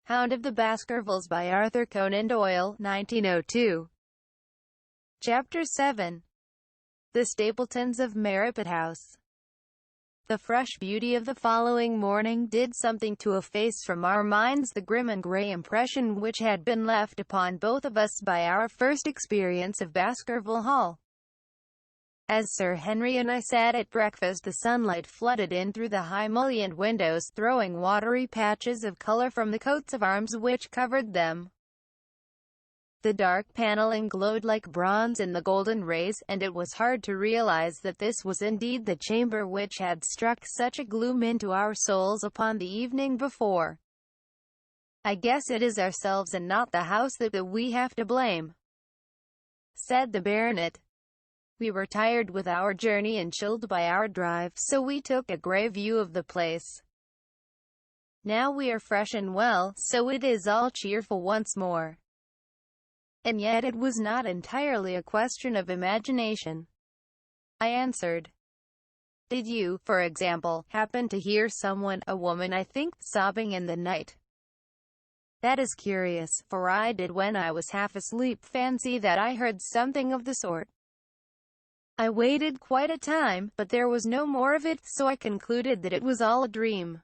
Hound of the Baskervilles by Arthur Conan Doyle, 1902. Chapter 7. The Stapletons of Merripit House. The fresh beauty of the following morning did something to efface from our minds the grim and grey impression which had been left upon both of us by our first experience of Baskerville Hall. As Sir Henry and I sat at breakfast, the sunlight flooded in through the high mullioned windows, throwing watery patches of colour from the coats of arms which covered them. The dark panelling glowed like bronze in the golden rays, and it was hard to realize that this was indeed the chamber which had struck such a gloom into our souls upon the evening before. "I guess it is ourselves and not the house that we have to blame," said the baronet. "We were tired with our journey and chilled by our drive, so we took a grey view of the place. Now we are fresh and well, so it is all cheerful once more." "And yet it was not entirely a question of imagination," I answered. "Did you, for example, happen to hear someone, a woman I think, sobbing in the night?" "That is curious, for I did, when I was half asleep, fancy that I heard something of the sort. I waited quite a time, but there was no more of it, so I concluded that it was all a dream.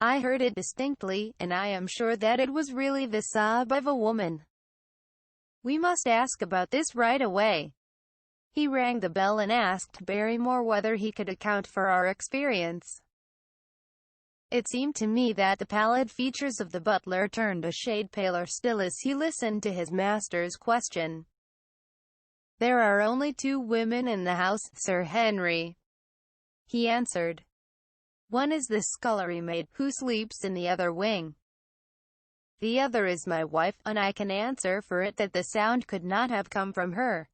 I heard it distinctly, and I am sure that it was really the sob of a woman. We must ask about this right away." He rang the bell and asked Barrymore whether he could account for our experience. It seemed to me that the pallid features of the butler turned a shade paler still as he listened to his master's question. "There are only 2 women in the house, Sir Henry," he answered. "One is the scullery maid, who sleeps in the other wing. The other is my wife, and I can answer for it that the sound could not have come from her."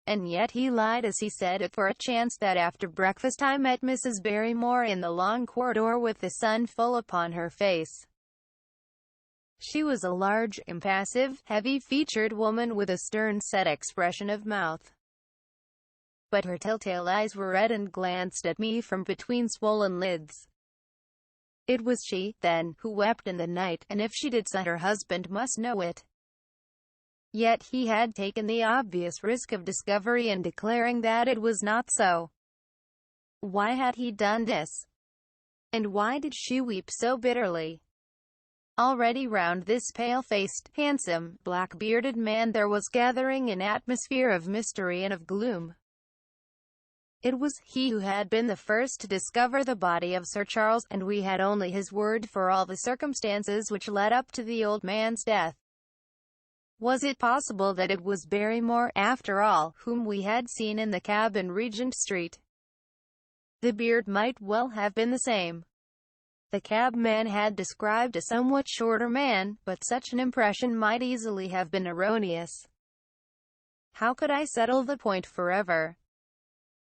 And yet he lied as he said it, for it chanced that after breakfast I met Mrs. Barrymore in the long corridor with the sun full upon her face. She was a large, impassive, heavy-featured woman with a stern-set expression of mouth. But her telltale eyes were red and glanced at me from between swollen lids. It was she, then, who wept in the night, and if she did so, her husband must know it. Yet he had taken the obvious risk of discovery and declaring that it was not so. Why had he done this? And why did she weep so bitterly? Already round this pale-faced, handsome, black-bearded man there was gathering an atmosphere of mystery and of gloom. It was he who had been the first to discover the body of Sir Charles, and we had only his word for all the circumstances which led up to the old man's death. Was it possible that it was Barrymore, after all, whom we had seen in the cab in Regent Street? The beard might well have been the same. The cabman had described a somewhat shorter man, but such an impression might easily have been erroneous. How could I settle the point forever?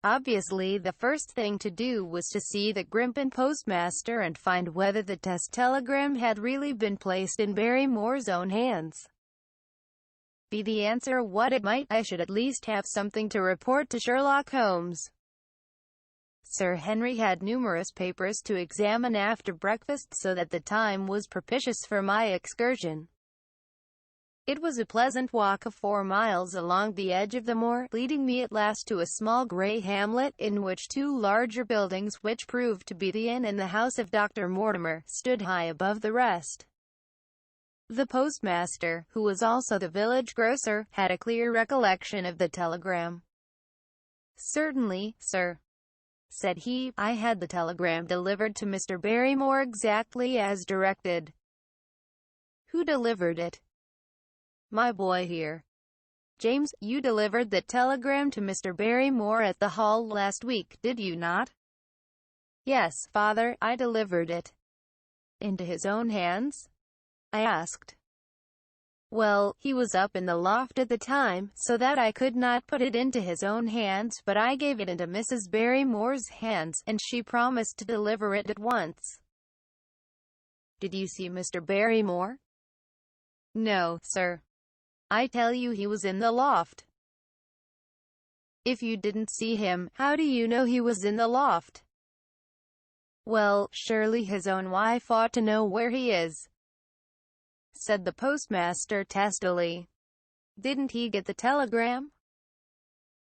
Obviously, the first thing to do was to see the Grimpen postmaster and find whether the test telegram had really been placed in Barrymore's own hands. Be the answer what it might, I should at least have something to report to Sherlock Holmes. Sir Henry had numerous papers to examine after breakfast, so that the time was propitious for my excursion. It was a pleasant walk of 4 miles along the edge of the moor, leading me at last to a small grey hamlet, in which 2 larger buildings, which proved to be the inn and the house of Dr. Mortimer, stood high above the rest. The postmaster, who was also the village grocer, had a clear recollection of the telegram. "Certainly, sir," said he, "I had the telegram delivered to Mr. Barrymore exactly as directed." "Who delivered it?" "My boy here. James, you delivered the telegram to Mr. Barrymore at the Hall last week, did you not?" "Yes, father, I delivered it." "Into his own hands?" I asked. "Well, he was up in the loft at the time, so that I could not put it into his own hands, but I gave it into Mrs. Barrymore's hands, and she promised to deliver it at once." "Did you see Mr. Barrymore?" "No, sir. I tell you he was in the loft." "If you didn't see him, how do you know he was in the loft?" "Well, surely his own wife ought to know where he is," said the postmaster testily. "Didn't he get the telegram?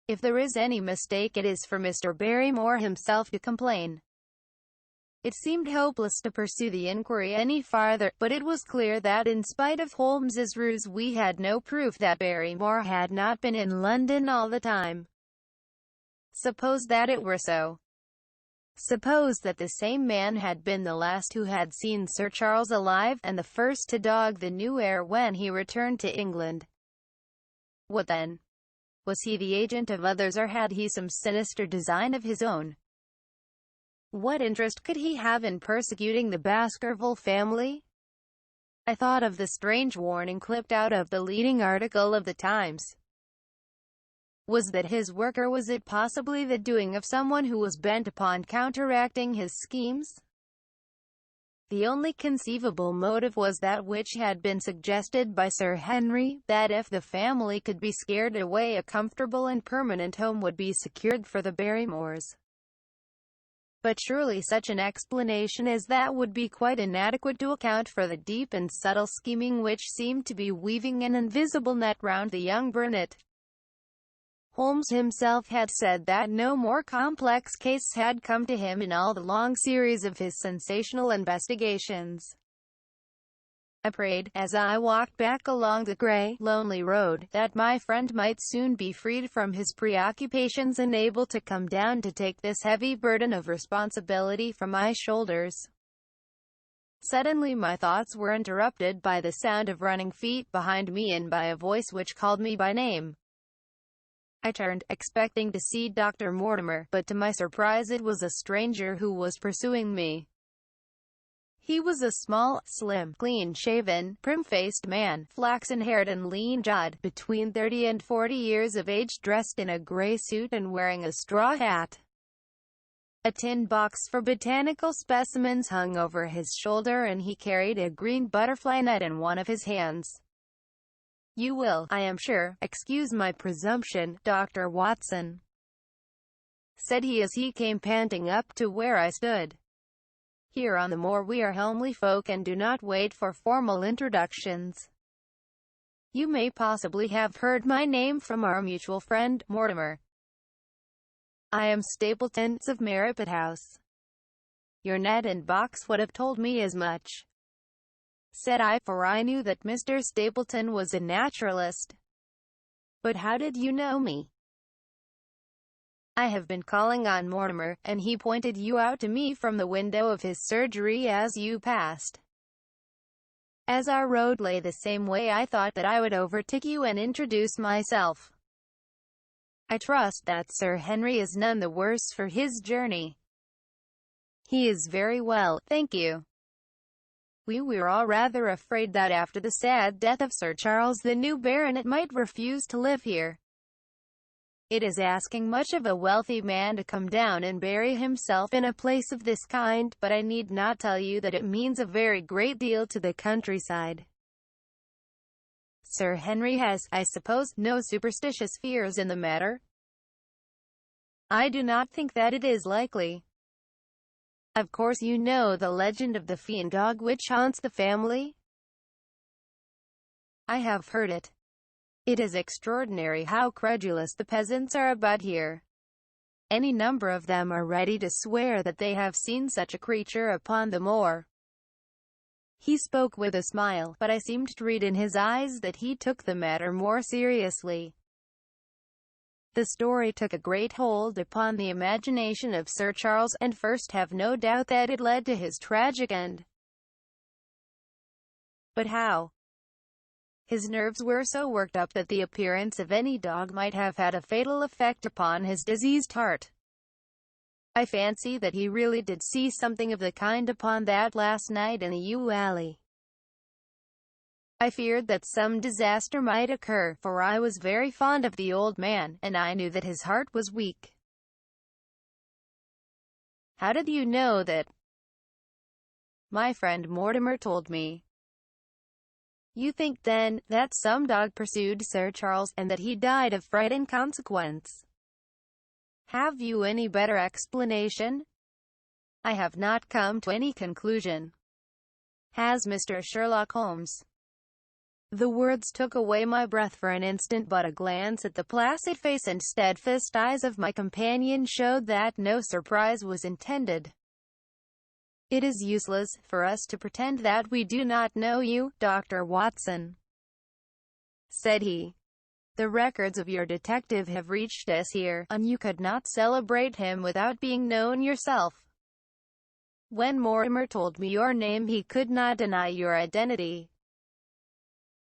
If there is any mistake, it is for Mr. Barrymore himself to complain." It seemed hopeless to pursue the inquiry any farther, but it was clear that in spite of Holmes's ruse we had no proof that Barrymore had not been in London all the time. Suppose that it were so. Suppose that the same man had been the last who had seen Sir Charles alive, and the first to dog the new heir when he returned to England. What then? Was he the agent of others, or had he some sinister design of his own? What interest could he have in persecuting the Baskerville family? I thought of the strange warning clipped out of the leading article of the Times. Was that his work, or was it possibly the doing of someone who was bent upon counteracting his schemes? The only conceivable motive was that which had been suggested by Sir Henry, that if the family could be scared away, a comfortable and permanent home would be secured for the Barrymores. But surely such an explanation as that would be quite inadequate to account for the deep and subtle scheming which seemed to be weaving an invisible net round the young baronet. Holmes himself had said that no more complex case had come to him in all the long series of his sensational investigations. I prayed, as I walked back along the grey, lonely road, that my friend might soon be freed from his preoccupations and able to come down to take this heavy burden of responsibility from my shoulders. Suddenly my thoughts were interrupted by the sound of running feet behind me and by a voice which called me by name. I turned, expecting to see Dr. Mortimer, but to my surprise it was a stranger who was pursuing me. He was a small, slim, clean-shaven, prim-faced man, flaxen-haired and lean-jawed, between 30 and 40 years of age, dressed in a grey suit and wearing a straw hat. A tin box for botanical specimens hung over his shoulder, and he carried a green butterfly net in one of his hands. "You will, I am sure, excuse my presumption, Dr. Watson," said he as he came panting up to where I stood. "Here on the moor we are homely folk and do not wait for formal introductions. You may possibly have heard my name from our mutual friend, Mortimer. I am Stapleton of Maripit House." "Your net and box would have told me as much," said I, for I knew that Mr. Stapleton was a naturalist. "But how did you know me?" "I have been calling on Mortimer, and he pointed you out to me from the window of his surgery as you passed. As our road lay the same way, I thought that I would overtake you and introduce myself. I trust that Sir Henry is none the worse for his journey." "He is very well, thank you. We were all rather afraid that after the sad death of Sir Charles the new baronet might refuse to live here. It is asking much of a wealthy man to come down and bury himself in a place of this kind, but I need not tell you that it means a very great deal to the countryside. Sir Henry has, I suppose, no superstitious fears in the matter?" "I do not think that it is likely. Of course you know the legend of the fiend dog which haunts the family?" "I have heard it. It is extraordinary how credulous the peasants are about here. Any number of them are ready to swear that they have seen such a creature upon the moor." He spoke with a smile, but I seemed to read in his eyes that he took the matter more seriously. The story took a great hold upon the imagination of Sir Charles, and first have no doubt that it led to his tragic end. But how? His nerves were so worked up that the appearance of any dog might have had a fatal effect upon his diseased heart. I fancy that he really did see something of the kind upon that last night in the yew alley. I feared that some disaster might occur, for I was very fond of the old man, and I knew that his heart was weak. "How did you know that?" "My friend Mortimer told me." "You think, then, that some dog pursued Sir Charles, and that he died of fright in consequence? Have you any better explanation?" I have not come to any conclusion. Has Mr. Sherlock Holmes? The words took away my breath for an instant, but a glance at the placid face and steadfast eyes of my companion showed that no surprise was intended. It is useless for us to pretend that we do not know you, Dr. Watson, said he. The records of your detective have reached us here, and you could not celebrate him without being known yourself. When Mortimer told me your name, he could not deny your identity.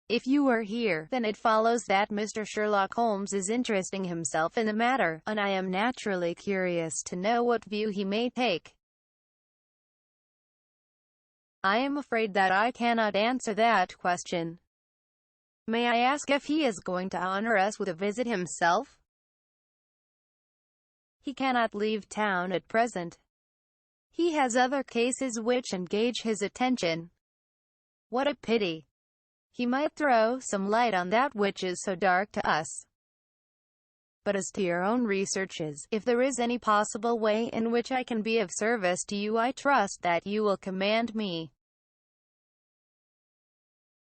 If you are here, then it follows that Mr. Sherlock Holmes is interesting himself in the matter, and I am naturally curious to know what view he may take. I am afraid that I cannot answer that question. May I ask if he is going to honor us with a visit himself? He cannot leave town at present. He has other cases which engage his attention. What a pity! He might throw some light on that which is so dark to us. But as to your own researches, if there is any possible way in which I can be of service to you, I trust that you will command me.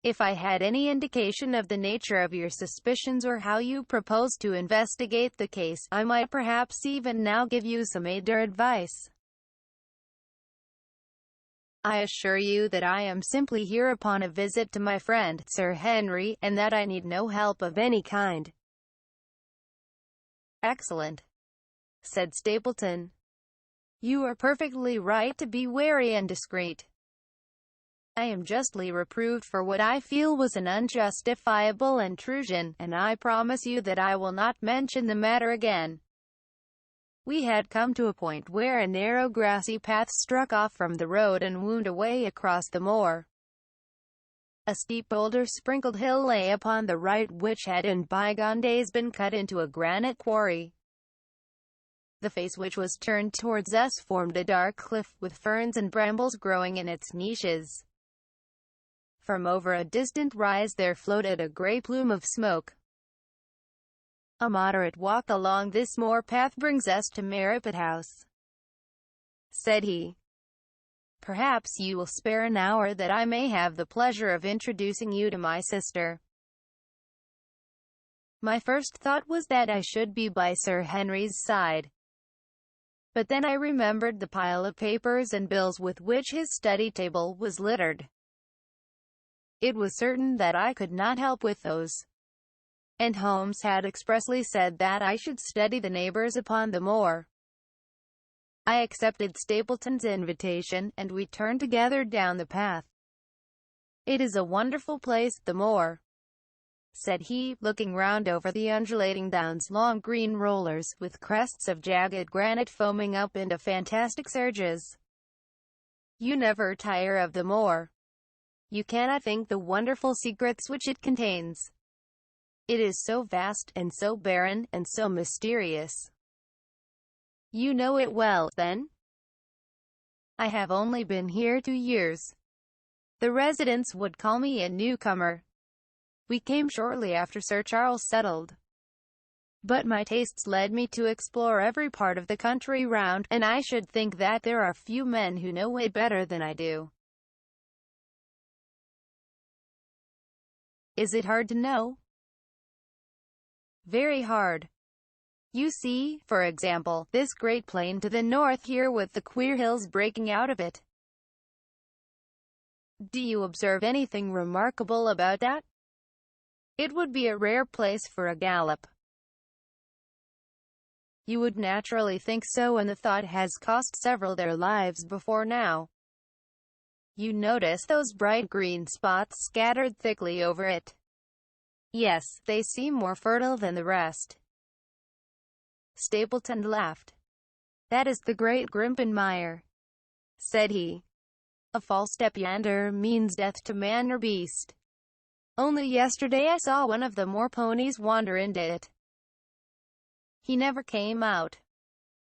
If I had any indication of the nature of your suspicions or how you propose to investigate the case, I might perhaps even now give you some aid or advice. I assure you that I am simply here upon a visit to my friend, Sir Henry, and that I need no help of any kind. Excellent, said Stapleton. You are perfectly right to be wary and discreet. I am justly reproved for what I feel was an unjustifiable intrusion, and I promise you that I will not mention the matter again. We had come to a point where a narrow grassy path struck off from the road and wound away across the moor. A steep boulder-sprinkled hill lay upon the right, which had in bygone days been cut into a granite quarry. The face which was turned towards us formed a dark cliff, with ferns and brambles growing in its niches. From over a distant rise there floated a grey plume of smoke. A moderate walk along this moor path brings us to Merripit House, said he. Perhaps you will spare an hour that I may have the pleasure of introducing you to my sister. My first thought was that I should be by Sir Henry's side. But then I remembered the pile of papers and bills with which his study table was littered. It was certain that I could not help with those, and Holmes had expressly said that I should study the neighbors upon the moor. I accepted Stapleton's invitation, and we turned together down the path. It is a wonderful place, the moor, said he, looking round over the undulating downs, long green rollers, with crests of jagged granite foaming up into fantastic surges. You never tire of the moor. You cannot think the wonderful secrets which it contains. It is so vast, and so barren, and so mysterious. You know it well, then? I have only been here 2 years. The residents would call me a newcomer. We came shortly after Sir Charles settled. But my tastes led me to explore every part of the country round, and I should think that there are few men who know it better than I do. Is it hard to know? Very hard. You see, for example, this great plain to the north here with the queer hills breaking out of it. Do you observe anything remarkable about that? It would be a rare place for a gallop. You would naturally think so, and the thought has cost several their lives before now. You notice those bright green spots scattered thickly over it. Yes, they seem more fertile than the rest. Stapleton laughed. That is the great Grimpenmire, said he. A false step yonder means death to man or beast. Only yesterday I saw one of the moor ponies wander into it. He never came out.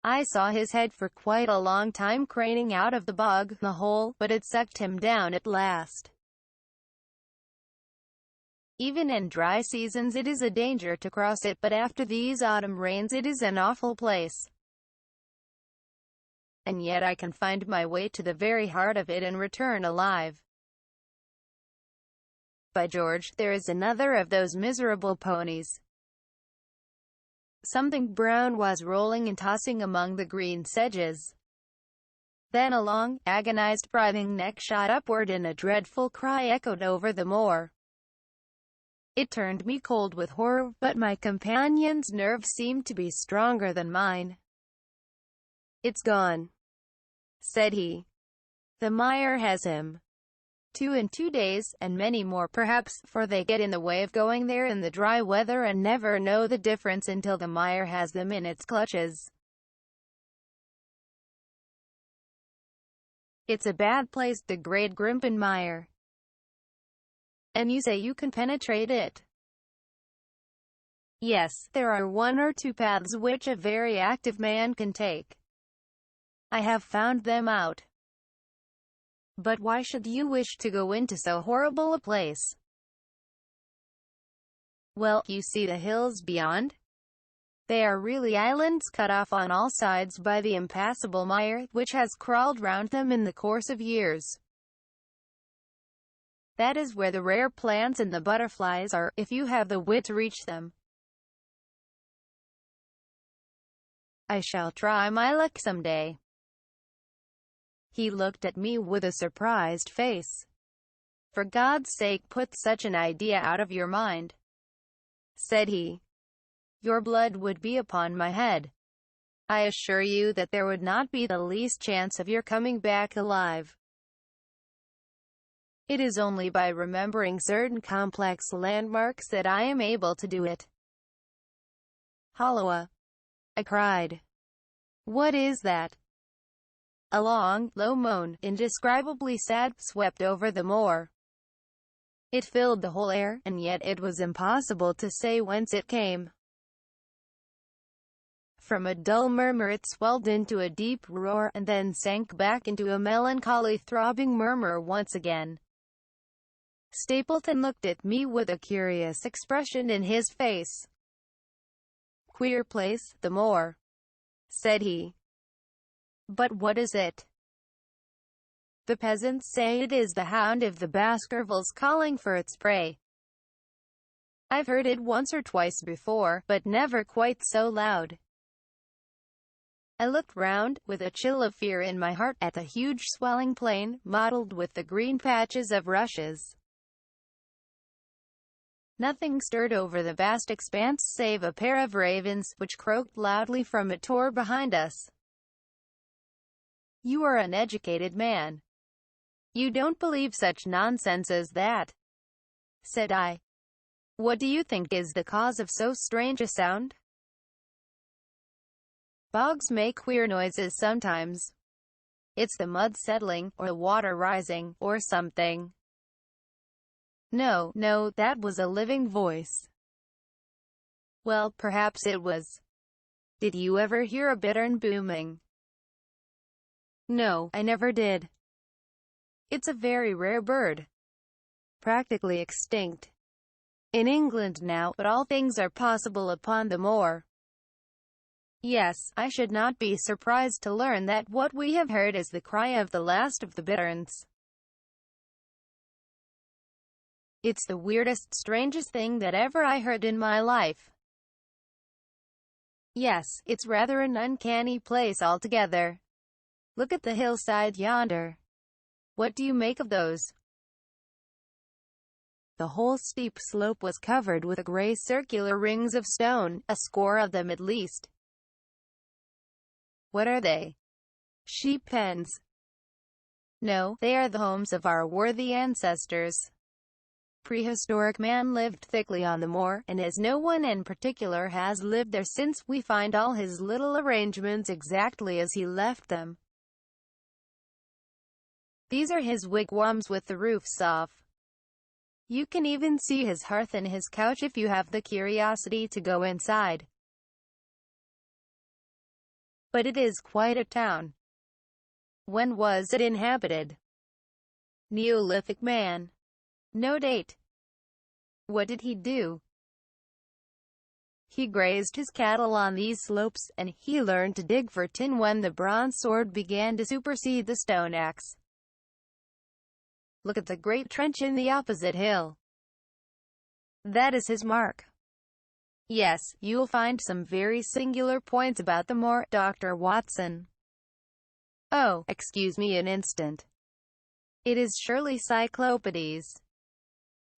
I saw his head for quite a long time craning out of the bog, the hole, but it sucked him down at last. Even in dry seasons it is a danger to cross it, but after these autumn rains it is an awful place. and yet I can find my way to the very heart of it and return alive. By George, there is another of those miserable ponies. Something brown was rolling and tossing among the green sedges. Then a long, agonized, writhing neck shot upward and a dreadful cry echoed over the moor. It turned me cold with horror, but my companion's nerve seemed to be stronger than mine. "It's gone," said he. "The mire has him. 2 in 2 days, and many more perhaps, for they get in the way of going there in the dry weather and never know the difference until the mire has them in its clutches. It's a bad place, the Great Grimpen Mire. And you say you can penetrate it?" "Yes, there are 1 or 2 paths which a very active man can take. I have found them out." "But why should you wish to go into so horrible a place?" "Well, you see the hills beyond? They are really islands cut off on all sides by the impassable mire, which has crawled round them in the course of years. That is where the rare plants and the butterflies are, if you have the wit to reach them. I shall try my luck some day." He looked at me with a surprised face. "For God's sake, put such an idea out of your mind," said he. "Your blood would be upon my head. I assure you that there would not be the least chance of your coming back alive. It is only by remembering certain complex landmarks that I am able to do it." "Holloa!" I cried. "What is that?" A long, low moan, indescribably sad, swept over the moor. It filled the whole air, and yet it was impossible to say whence it came. From a dull murmur it swelled into a deep roar, and then sank back into a melancholy throbbing murmur once again. Stapleton looked at me with a curious expression in his face. "Queer place, the moor," said he. "But what is it?" "The peasants say it is the hound of the Baskervilles calling for its prey. I've heard it once or twice before, but never quite so loud." I looked round, with a chill of fear in my heart, at the huge swelling plain, mottled with the green patches of rushes. Nothing stirred over the vast expanse save a pair of ravens, which croaked loudly from a tor behind us. "You are an educated man. You don't believe such nonsense as that," said I. "What do you think is the cause of so strange a sound?" "Bogs make queer noises sometimes. It's the mud settling, or the water rising, or something." No, that was a living voice." "Well, perhaps it was. Did you ever hear a bittern booming?" "No, I never did. It's a very rare bird. Practically extinct in England now, but all things are possible upon the moor." "Yes, I should not be surprised to learn that what we have heard is the cry of the last of the bitterns. It's the weirdest, strangest thing that ever I heard in my life. Yes, it's rather an uncanny place altogether. Look at the hillside yonder. What do you make of those?" The whole steep slope was covered with grey circular rings of stone, a score of them at least. "What are they?" "Sheep pens." "No, they are the homes of our worthy ancestors. Prehistoric man lived thickly on the moor, and as no one in particular has lived there since, we find all his little arrangements exactly as he left them. These are his wigwams with the roofs off. You can even see his hearth and his couch if you have the curiosity to go inside. But it is quite a town." "When was it inhabited?" "Neolithic man. No date." "What did he do?" He grazed his cattle on these slopes, and he learned to dig for tin when the bronze sword began to supersede the stone axe. Look at the great trench in the opposite hill. That is his mark. Yes, you'll find some very singular points about the moor, Dr. Watson. Oh, excuse me an instant. It is surely Cyclopides.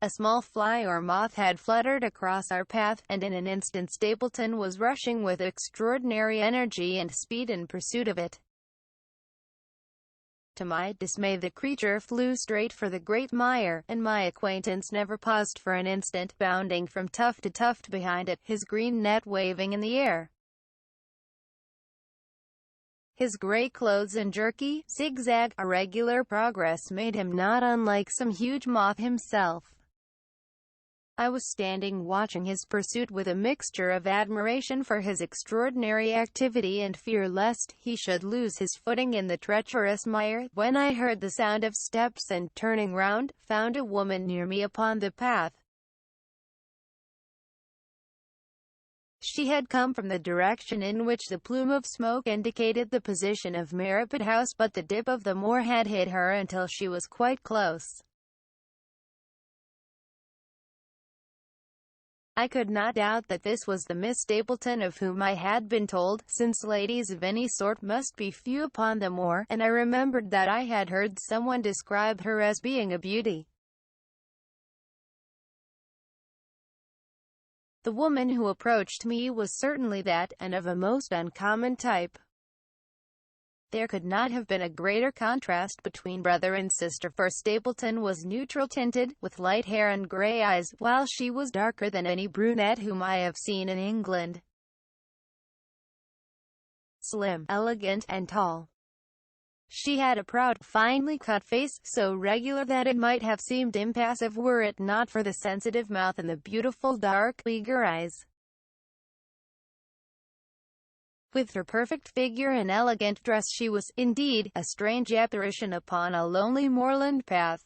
A small fly or moth had fluttered across our path, and in an instant Stapleton was rushing with extraordinary energy and speed in pursuit of it. To my dismay the creature flew straight for the great mire, and my acquaintance never paused for an instant, bounding from tuft to tuft behind it, his green net waving in the air. His grey clothes and jerky, zigzag, irregular progress made him not unlike some huge moth himself. I was standing watching his pursuit with a mixture of admiration for his extraordinary activity and fear lest he should lose his footing in the treacherous mire, when I heard the sound of steps and, turning round, found a woman near me upon the path. She had come from the direction in which the plume of smoke indicated the position of Merripit House, but the dip of the moor had hid her until she was quite close. I could not doubt that this was the Miss Stapleton of whom I had been told, since ladies of any sort must be few upon the moor, and I remembered that I had heard someone describe her as being a beauty. The woman who approached me was certainly that, and of a most uncommon type. There could not have been a greater contrast between brother and sister, for Stapleton was neutral-tinted, with light hair and grey eyes, while she was darker than any brunette whom I have seen in England. Slim, elegant, and tall. She had a proud, finely cut face, so regular that it might have seemed impassive were it not for the sensitive mouth and the beautiful dark, eager eyes. With her perfect figure and elegant dress she was, indeed, a strange apparition upon a lonely moorland path.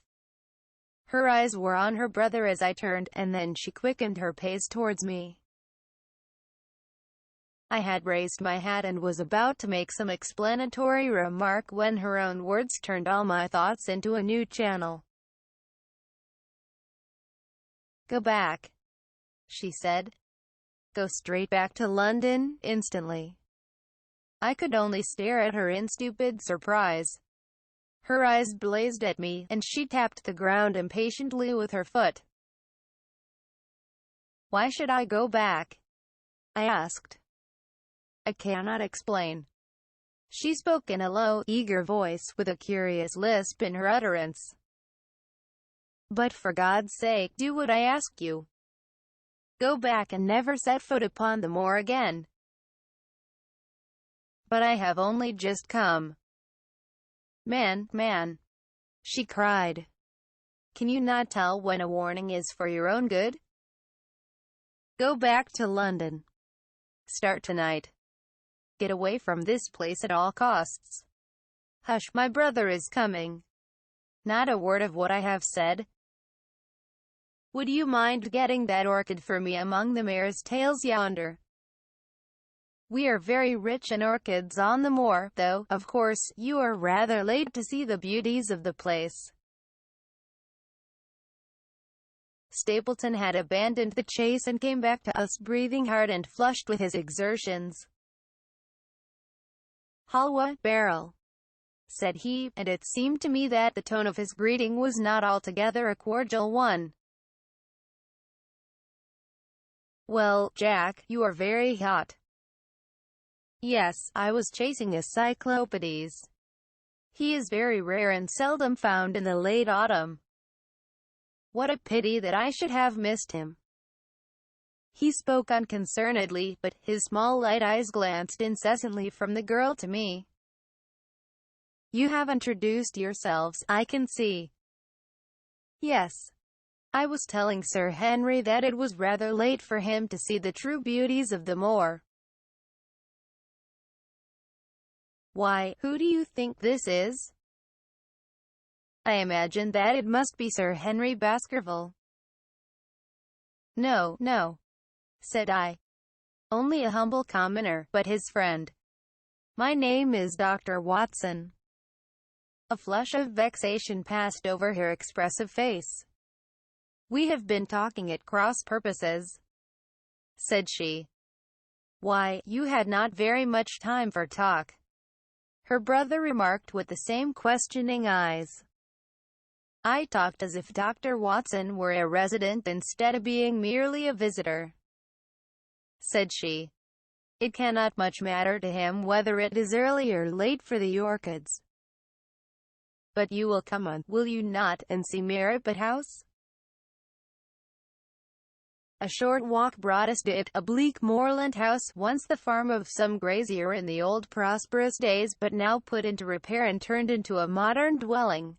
Her eyes were on her brother as I turned, and then she quickened her pace towards me. I had raised my hat and was about to make some explanatory remark when her own words turned all my thoughts into a new channel. "Go back," she said. "Go straight back to London, instantly." I could only stare at her in stupid surprise. Her eyes blazed at me, and she tapped the ground impatiently with her foot. "Why should I go back?" I asked. "I cannot explain." She spoke in a low, eager voice, with a curious lisp in her utterance. "But for God's sake, do what I ask you. Go back and never set foot upon the moor again." "But I have only just come." Man," she cried. "Can you not tell when a warning is for your own good? Go back to London. Start tonight. Get away from this place at all costs. Hush, my brother is coming. Not a word of what I have said. Would you mind getting that orchid for me among the mare's tails yonder? We are very rich in orchids on the moor, though, of course, you are rather late to see the beauties of the place." Stapleton had abandoned the chase and came back to us breathing hard and flushed with his exertions. "Halwa, Beryl," said he, and it seemed to me that the tone of his greeting was not altogether a cordial one. "Well, Jack, you are very hot." "Yes, I was chasing a Cyclopides. He is very rare and seldom found in the late autumn. What a pity that I should have missed him." He spoke unconcernedly, but his small light eyes glanced incessantly from the girl to me. "You have introduced yourselves, I can see." "Yes. I was telling Sir Henry that it was rather late for him to see the true beauties of the moor." "Why, who do you think this is?" "I imagine that it must be Sir Henry Baskerville." No," said I. only a humble commoner, but his friend. My name is Dr. Watson. A flush of vexation passed over her expressive face. We have been talking at cross purposes, said she. Why, you had not very much time for talk, her brother remarked with the same questioning eyes. I talked as if Dr. Watson were a resident instead of being merely a visitor, said she. It cannot much matter to him whether it is early or late for the orchids. But you will come on, will you not, and see Merripit House? A short walk brought us to it, a bleak moorland house, once the farm of some grazier in the old prosperous days, but now put into repair and turned into a modern dwelling.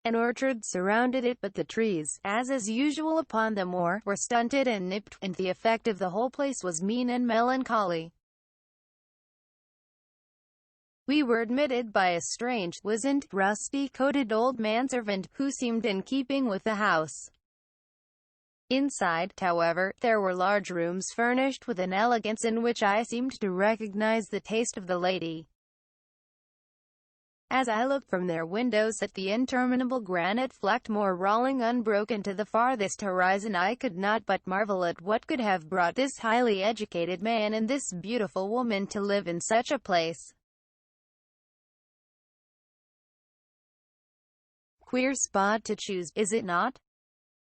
An orchard surrounded it, but the trees, as is usual upon the moor, were stunted and nipped, and the effect of the whole place was mean and melancholy. We were admitted by a strange, wizened, rusty-coated old manservant, who seemed in keeping with the house. Inside, however, there were large rooms furnished with an elegance in which I seemed to recognize the taste of the lady. As I looked from their windows at the interminable granite-flecked moor rolling unbroken to the farthest horizon, I could not but marvel at what could have brought this highly educated man and this beautiful woman to live in such a place. Queer spot to choose, is it not?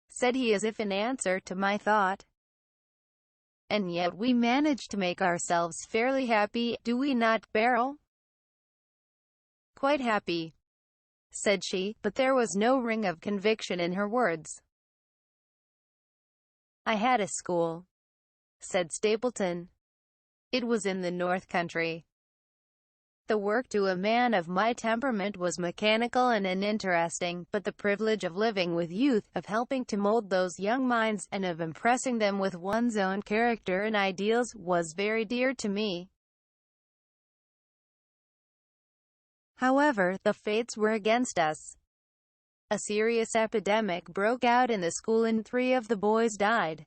Said he as if in answer to my thought. And yet we manage to make ourselves fairly happy, do we not, Beryl? Quite happy, said she, but there was no ring of conviction in her words. I had a school, said Stapleton. It was in the North Country. The work to a man of my temperament was mechanical and uninteresting, but the privilege of living with youth, of helping to mold those young minds, and of impressing them with one's own character and ideals, was very dear to me. However, the fates were against us. A serious epidemic broke out in the school and 3 of the boys died.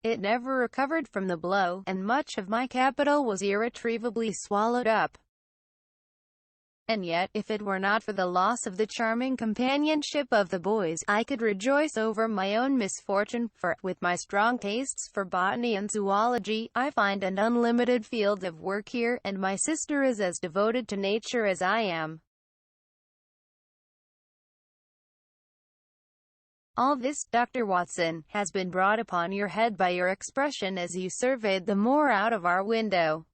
It never recovered from the blow, and much of my capital was irretrievably swallowed up. And yet, if it were not for the loss of the charming companionship of the boys, I could rejoice over my own misfortune, for, with my strong tastes for botany and zoology, I find an unlimited field of work here, and my sister is as devoted to nature as I am. All this, Dr. Watson, has been brought upon your head by your expression as you surveyed the moor out of our window.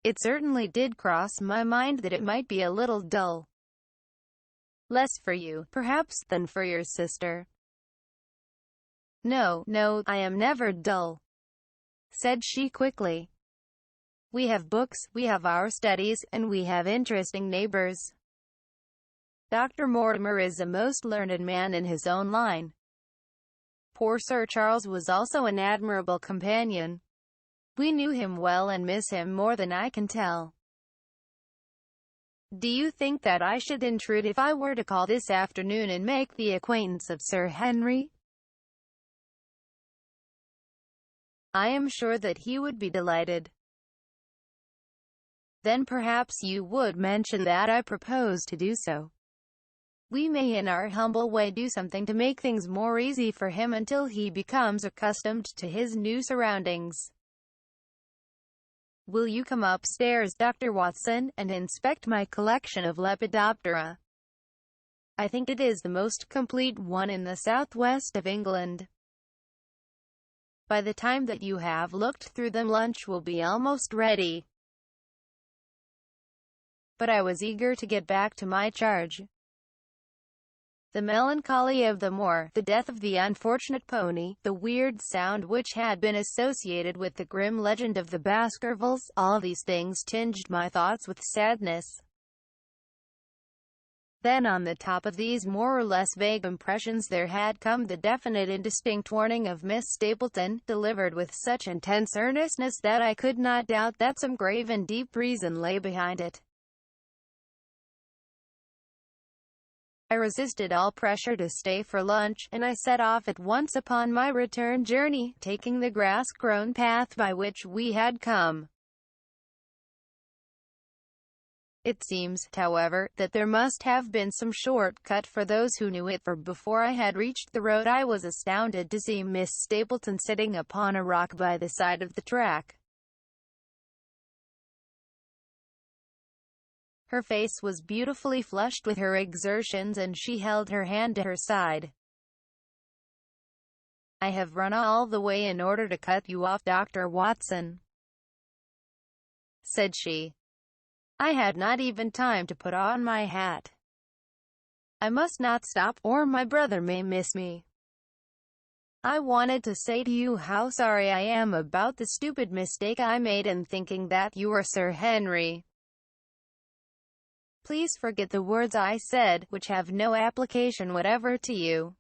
It certainly did cross my mind that it might be a little dull. Less for you, perhaps, than for your sister. No, no, I am never dull, said she quickly. We have books, we have our studies, and we have interesting neighbors. Dr. Mortimer is a most learned man in his own line. Poor Sir Charles was also an admirable companion. We knew him well and miss him more than I can tell. Do you think that I should intrude if I were to call this afternoon and make the acquaintance of Sir Henry? I am sure that he would be delighted. Then perhaps you would mention that I propose to do so. We may in our humble way do something to make things more easy for him until he becomes accustomed to his new surroundings. Will you come upstairs, Dr. Watson, and inspect my collection of Lepidoptera? I think it is the most complete one in the southwest of England. By the time that you have looked through them, lunch will be almost ready. But I was eager to get back to my charge. The melancholy of the moor, the death of the unfortunate pony, the weird sound which had been associated with the grim legend of the Baskervilles, all these things tinged my thoughts with sadness. Then on the top of these more or less vague impressions there had come the definite and distinct warning of Miss Stapleton, delivered with such intense earnestness that I could not doubt that some grave and deep reason lay behind it. I resisted all pressure to stay for lunch, and I set off at once upon my return journey, taking the grass-grown path by which we had come. It seems, however, that there must have been some short-cut for those who knew it, for before I had reached the road I was astounded to see Miss Stapleton sitting upon a rock by the side of the track. Her face was beautifully flushed with her exertions, and she held her hand to her side. "I have run all the way in order to cut you off, Dr. Watson," said she. "I had not even time to put on my hat. I must not stop, or my brother may miss me. I wanted to say to you how sorry I am about the stupid mistake I made in thinking that you were Sir Henry. Please forget the words I said, which have no application whatever to you."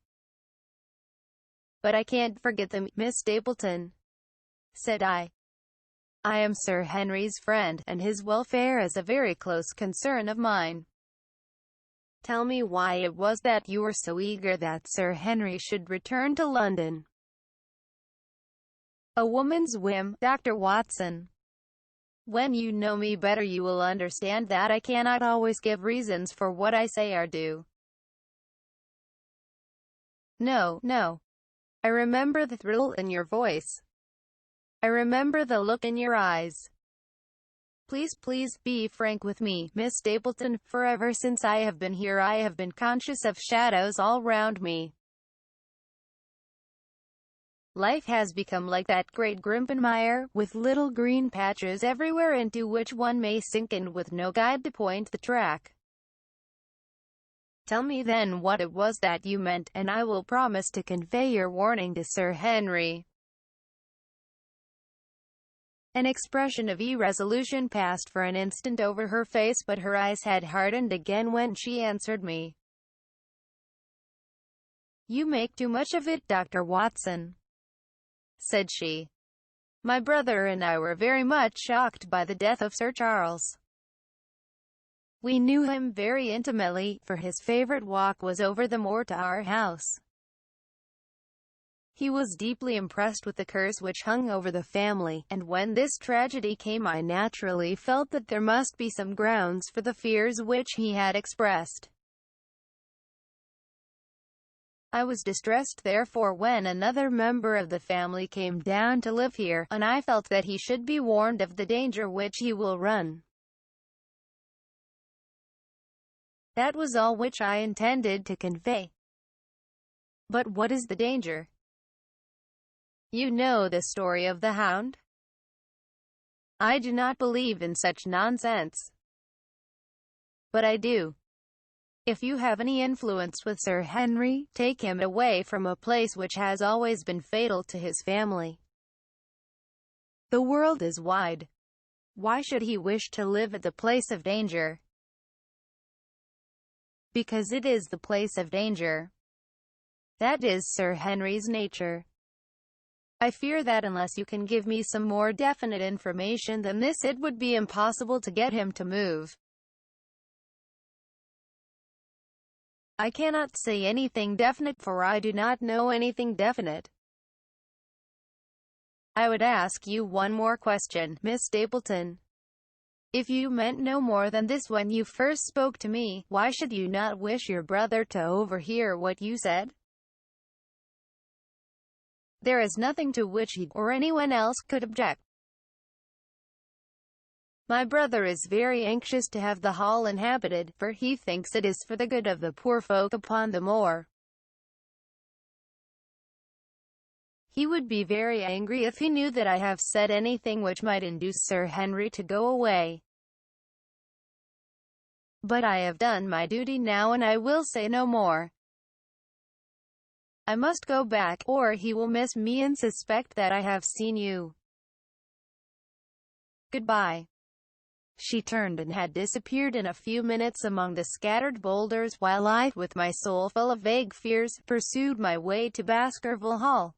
"But I can't forget them, Miss Stapleton," said I. "I am Sir Henry's friend, and his welfare is a very close concern of mine. Tell me why it was that you were so eager that Sir Henry should return to London." "A woman's whim, Dr. Watson. When you know me better you will understand that I cannot always give reasons for what I say or do." "No, no. I remember the thrill in your voice. I remember the look in your eyes. Please, please, be frank with me, Miss Stapleton, for ever since I have been here I have been conscious of shadows all round me. Life has become like that great grimpen mire, with little green patches everywhere into which one may sink and with no guide to point the track. Tell me then what it was that you meant, and I will promise to convey your warning to Sir Henry." An expression of irresolution passed for an instant over her face, but her eyes had hardened again when she answered me. "You make too much of it, Dr. Watson," said she. "My brother and I were very much shocked by the death of Sir Charles. We knew him very intimately, for his favorite walk was over the moor to our house. He was deeply impressed with the curse which hung over the family, and when this tragedy came I naturally felt that there must be some grounds for the fears which he had expressed. I was distressed therefore when another member of the family came down to live here, and I felt that he should be warned of the danger which he will run. That was all which I intended to convey." "But what is the danger?" "You know the story of the Hound?" "I do not believe in such nonsense." "But I do. If you have any influence with Sir Henry, take him away from a place which has always been fatal to his family. The world is wide. Why should he wish to live at the place of danger?" "Because it is the place of danger. That is Sir Henry's nature. I fear that unless you can give me some more definite information than this it would be impossible to get him to move." "I cannot say anything definite, for I do not know anything definite." "I would ask you one more question, Miss Stapleton. If you meant no more than this when you first spoke to me, why should you not wish your brother to overhear what you said?" "There is nothing to which he, or anyone else, could object. My brother is very anxious to have the hall inhabited, for he thinks it is for the good of the poor folk upon the moor. He would be very angry if he knew that I have said anything which might induce Sir Henry to go away. But I have done my duty now and I will say no more. I must go back, or he will miss me and suspect that I have seen you. Goodbye." She turned and had disappeared in a few minutes among the scattered boulders, while I, with my soul full of vague fears, pursued my way to Baskerville Hall.